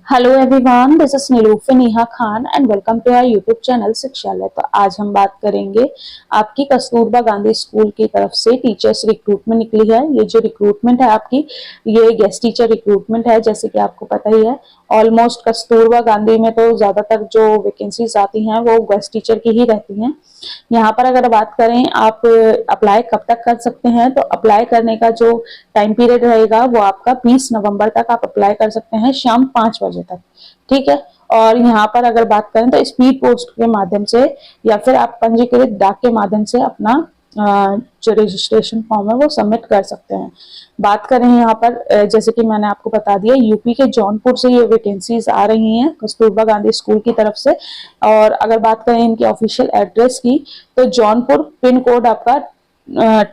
Hello everyone, this is Niloufer Neha Khan and welcome to our YouTube channel Shikshalaya. तो आज हम बात करेंगे आपकी कस्तूरबा गांधी स्कूल की तरफ से टीचर्स रिक्रूटमेंट निकली है। ये जो रिक्रूटमेंट है आपकी, ये गेस्ट टीचर रिक्रूटमेंट है। जैसे कि आपको पता ही है, ऑलमोस्ट कस्तूरबा गांधी में तो ज्यादातर जो वैकेंसीज आती हैं वो गेस्ट टीचर की ही रहती हैं। यहाँ पर अगर बात करें आप अप्लाई कब तक कर सकते हैं, तो अप्लाई करने का जो टाइम पीरियड रहेगा वो आपका 20 नवंबर तक आप अप्लाई कर सकते हैं, शाम 5 बजे तक। ठीक है। और यहाँ पर अगर बात करें तो स्पीड पोस्ट के माध्यम से या फिर आप पंजीकृत डाक के माध्यम से अपना जो रजिस्ट्रेशन फॉर्म है वो सबमिट कर सकते हैं। बात करें यहाँ पर, जैसे कि मैंने आपको बता दिया, यूपी के जौनपुर से ये वैकेंसीज आ रही हैं कस्तूरबा गांधी स्कूल की तरफ से। और अगर बात करें इनकी ऑफिशियल एड्रेस की, तो जौनपुर पिन कोड आपका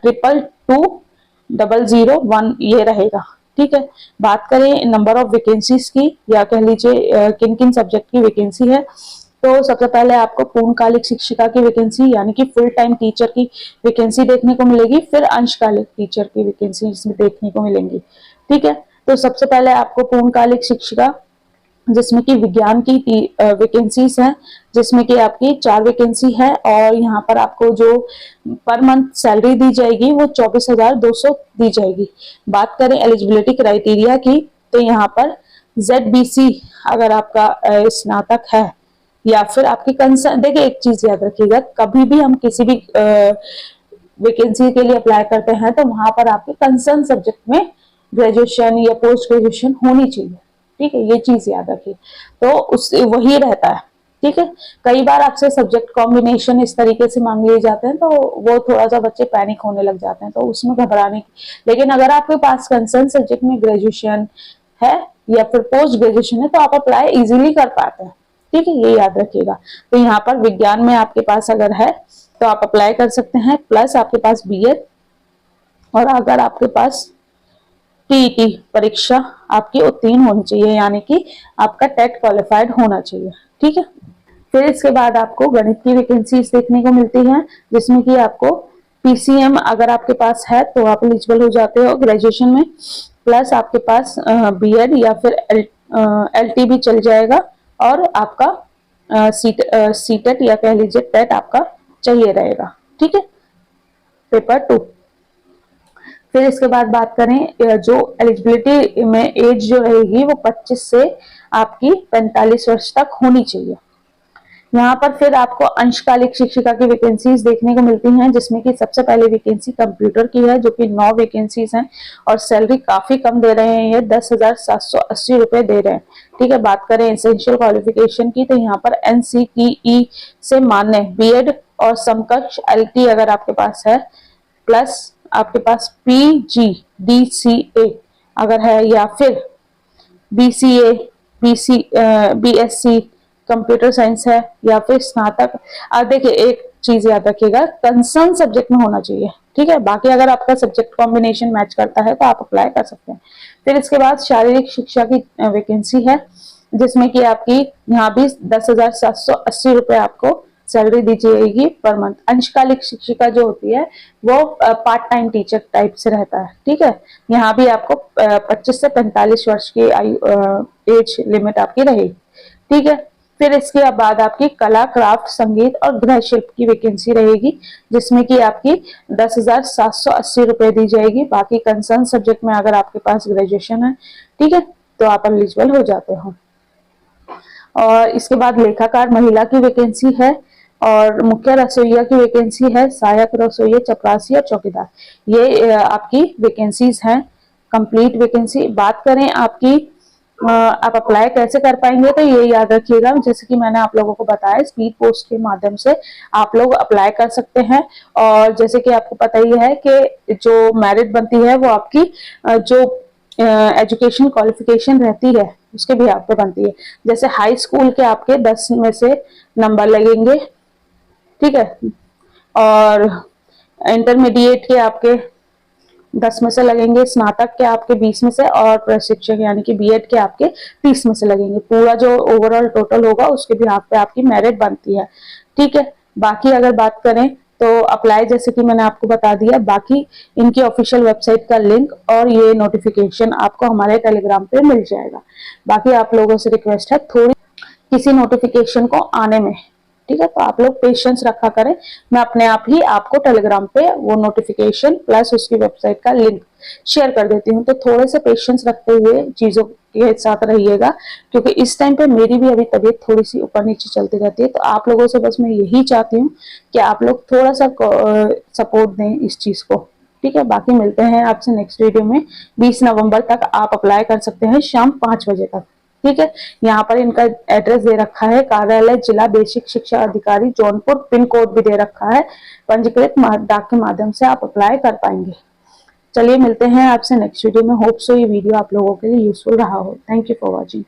222001 ये रहेगा। ठीक है। बात करें नंबर ऑफ वैकेंसीज की, या कह लीजिए किन किन सब्जेक्ट की वैकेंसी है, तो सबसे पहले आपको पूर्णकालिक शिक्षिका की वैकेंसी यानी कि फुल टाइम टीचर की वैकेंसी देखने को मिलेगी। फिर अंशकालिक टीचर की वैकेंसी इसमें देखने को मिलेंगी। ठीक है। तो सबसे पहले आपको पूर्णकालिक शिक्षिका, जिसमें कि विज्ञान की वैकेंसीज हैं, जिसमें कि आपकी 4 वैकेंसी है। और यहाँ पर आपको जो पर मंथ सैलरी दी जाएगी वो 24,200 दी जाएगी। बात करें एलिजिबिलिटी क्राइटेरिया की, तो यहाँ पर ZBC अगर आपका स्नातक है, या फिर आपकी कंसर्न, देखिए एक चीज याद रखिएगा, कभी भी हम किसी भी वैकेंसी के लिए अप्लाई करते हैं तो वहां पर आपके कंसर्न सब्जेक्ट में ग्रेजुएशन या पोस्ट ग्रेजुएशन होनी चाहिए। ठीक है, ये चीज याद रखिए। तो उस वही रहता है। ठीक है। कई बार आपसे सब्जेक्ट कॉम्बिनेशन इस तरीके से मांग लिए जाते हैं तो वो थोड़ा सा बच्चे पैनिक होने लग जाते हैं, तो उसमें घबराने की, लेकिन अगर आपके पास कंसर्न सब्जेक्ट में ग्रेजुएशन है या फिर पोस्ट ग्रेजुएशन है तो आप अप्लाई इजीली कर पाते हैं। ठीक है, ये याद रखिएगा। तो यहाँ पर विज्ञान में आपके पास अगर है तो आप अप्लाई कर सकते हैं, प्लस आपके पास बीएड, और अगर आपके पास टीईटी परीक्षा आपकी उत्तीर्ण होनी चाहिए, यानी कि आपका टेट क्वालिफाइड होना चाहिए। ठीक है। फिर इसके बाद आपको गणित की वैकेंसीज देखने को मिलती है, जिसमें कि आपको पीसीएम अगर आपके पास है तो आप एलिजिबल हो जाते हो ग्रेजुएशन में, प्लस आपके पास बीएड या फिर एलटी भी चल जाएगा, और आपका सीटेट या कह लीजिए टेट आपका चाहिए रहेगा। ठीक है, पेपर 2। फिर इसके बाद बात करें, जो एलिजिबिलिटी में एज जो रहेगी वो 25 से आपकी 45 वर्ष तक होनी चाहिए। यहाँ पर फिर आपको अंशकालिक शिक्षिका की वैकेंसीज देखने को मिलती हैं, जिसमें कि सबसे पहले वैकेंसी कंप्यूटर की है, जो कि 9 वैकेंसीज हैं, और सैलरी काफी कम दे रहे हैं, ये 10,780 रुपए दे रहे हैं। ठीक है। बात करें एसेंशियल क्वालिफिकेशन की, तो यहाँ पर NCTE से मान्य बीएड और समकक्ष LT अगर आपके पास है, प्लस आपके पास PGDCA अगर है, या फिर BCA, BSc कंप्यूटर साइंस है, या फिर स्नातक। देखिए एक चीज याद रखिएगा, कंसर्न सब्जेक्ट में होना चाहिए। ठीक है। बाकी अगर आपका सब्जेक्ट कॉम्बिनेशन मैच करता है तो आप अप्लाई कर सकते हैं। फिर इसके बाद शारीरिक शिक्षा की वैकेंसी है, जिसमें कि आपकी यहाँ भी 10,780 रुपए आपको सैलरी दी जाएगी पर मंथ। अंशकालिक शिक्षिका जो होती है वो पार्ट टाइम टीचर टाइप से रहता है। ठीक है। यहाँ भी आपको 25 से 45 वर्ष की आयु एज लिमिट आपकी रहेगी। ठीक है। फिर इसके बाद आपकी कला, क्राफ्ट, संगीत और गृह शिल्प की वैकेंसी रहेगी, जिसमें कि आपकी 10,780 रुपए दी जाएगी। बाकी कंसर्न सब्जेक्ट में अगर आपके पास ग्रेजुएशन है, ठीक है, तो आप एलिजिबल हो जाते हो। और इसके बाद लेखाकार महिला की वैकेंसी है, और मुख्य रसोईया की वैकेंसी है, सहायक रसोईया, चपरासी और चौकीदार। ये आपकी वैकेंसीज हैं, कंप्लीट वैकेंसी। बात करें आपकी आप अप्लाई कैसे कर पाएंगे, तो ये याद रखिएगा, जैसे कि मैंने आप लोगों को बताया, स्पीड पोस्ट के माध्यम से आप लोग अप्लाई कर सकते हैं। और जैसे कि आपको पता ही है कि जो मेरिट बनती है वो आपकी जो एजुकेशन क्वालिफिकेशन रहती है उसके भी आप पे बनती है। जैसे हाई स्कूल के आपके 10 में से नंबर लगेंगे, ठीक है, और इंटरमीडिएट के आपके 10 में से लगेंगे, स्नातक के आपके 20 में से, और प्रशिक्षक यानी कि बीएड के आपके 30 में से लगेंगे। पूरा जो ओवरऑल टोटल होगा उसके भी पे आपकी मेरिट बनती है। ठीक है। बाकी अगर बात करें तो अप्लाई जैसे कि मैंने आपको बता दिया, बाकी इनकी ऑफिशियल वेबसाइट का लिंक और ये नोटिफिकेशन आपको हमारे टेलीग्राम पे मिल जाएगा। बाकी आप लोगों से रिक्वेस्ट है थोड़ी किसी नोटिफिकेशन को आने में, ठीक है, तो आप लोग पेशेंस रखा करें। मैं अपने आप ही आपको टेलीग्राम पे वो नोटिफिकेशन प्लस उसकी वेबसाइट का लिंक शेयर कर देती हूँ, तो थोड़े से पेशेंस रखते हुए चीजों के साथ रहिएगा, क्योंकि इस टाइम पे मेरी भी अभी तबीयत थोड़ी सी ऊपर नीचे चलती रहती है। तो आप लोगों से बस मैं यही चाहती हूँ कि आप लोग थोड़ा सा सपोर्ट दें इस चीज को, ठीक है। बाकी मिलते हैं आपसे नेक्स्ट वीडियो में। 20 नवंबर तक आप अप्लाई कर सकते हैं शाम 5 बजे तक, ठीक है। यहाँ पर इनका एड्रेस दे रखा है, कार्यालय जिला बेसिक शिक्षा अधिकारी जौनपुर, पिन कोड भी दे रखा है। पंजीकृत डाक के माध्यम से आप अप्लाई कर पाएंगे। चलिए मिलते हैं आपसे नेक्स्ट वीडियो में। होप सो ये वीडियो आप लोगों के लिए यूजफुल रहा हो। Thank you for watching.